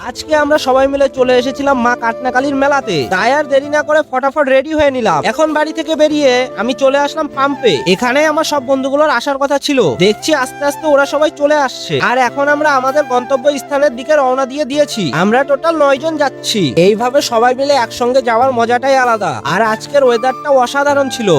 আজকে আমরা সবাই মিলে চলে এসেছিলাম মা কাটনাকালীর মেলাতে। তাই আর দেরি না করে ফটাফট রেডি হয়ে নিলাম। এখন বাড়ি থেকে বেরিয়ে আমি চলে আসলাম পাম্পে। এখানে আমার সব বন্ধুগুলোর আসার কথা ছিল, দেখছি আস্তে আস্তে ওরা সবাই চলে আসছে। আর এখন আমরা আমাদের গন্তব্য স্থানের দিকে রওনা দিয়েছি। আমরা টোটাল 9 জন যাচ্ছি। এইভাবে সবাই মিলে একসঙ্গে যাওয়ার মজাটাই আলাদা। আর আজকের ওয়েদারটাও অসাধারণ ছিল।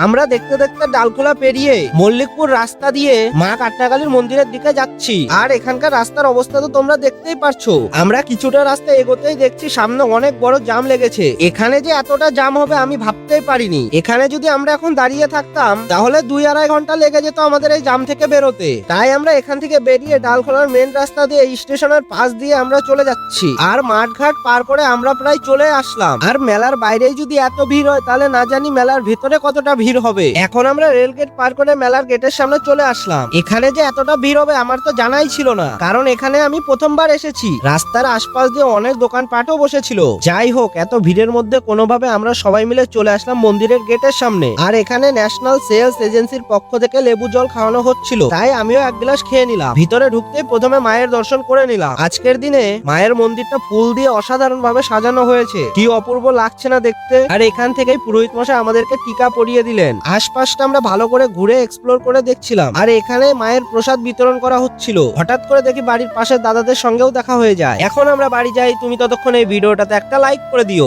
আমরা দেখতে দেখতে ডালখোলা পেরিয়ে মল্লিকপুর রাস্তা দিয়ে মা কাটনাকালীর মন্দিরের দিকে যাচ্ছি। আর এখানকার রাস্তার অবস্থা তো তোমরা দেখতেই পারছো। আমরা কিছুটা রাস্তা এগোতেই দেখছি সামনে অনেক বড় জাম লেগেছে। এখানে যে এতটা জাম হবে আমি ভাবতেই পারিনি। এখানে যদি আমরা এখন দাঁড়িয়ে থাকতাম তাহলে 2-2.5 ঘন্টা লেগে যেত আমাদের এই জাম থেকে বেরোতে। তাই আমরা এখান থেকে বেরিয়ে ডালখোলার মেন রাস্তা দিয়ে স্টেশনের পাশ দিয়ে আমরা চলে যাচ্ছি। আর মাঠঘাট পার করে আমরা প্রায় চলে আসলাম। আর মেলার বাইরেই যদি এত ভিড় হয় তাহলে না জানি মেলার ভিতরে কতটা ভিড় হবে। এখন আমরা রেল গেট পার করে মেলার গেটের সামনে চলে আসলাম। এখানে যে এতটা ভিড় হবে আমার তো জানাই ছিল না, কারণ এখানে আমি প্রথমবার এসেছি। রাস্তার আশপাশ দিয়ে অনেক দোকানপাটও বসেছিল। যাই হোক, এত ভিড়ের মধ্যে কোনোভাবে আমরা সবাই মিলে চলে আসলাম মন্দিরের গেটের সামনে। আর এখানে ন্যাশনাল সেলস এজেন্সির পক্ষ থেকে লেবু জল খাওয়ানো হচ্ছিল, তাই আমিও এক গ্লাস খেয়ে নিলাম। ভিতরে ঢুকতেই প্রথমে মায়ের দর্শন করে নিলাম। আজকের দিনে মায়ের মন্দিরটা ফুল দিয়ে অসাধারণ ভাবে সাজানো হয়েছে। কি অপূর্ব লাগছে না দেখতে। আর এখান থেকেই পুরোহিত মশাই আমাদেরকে টিকা পরিয়ে দিলেন। আশপাশটা আমরা ভালো করে ঘুরে এক্সপ্লোর করে দেখছিলাম। আর এখানে মায়ের প্রসাদ বিতরণ করা হচ্ছিল। হঠাৎ করে দেখি বাড়ির পাশের দাদাদের সঙ্গেও দেখা হয়ে যায়। এখন আমরা বাড়ি যাই, তুমি ততক্ষণ এই ভিডিওটাতে একটা লাইক করে দিও।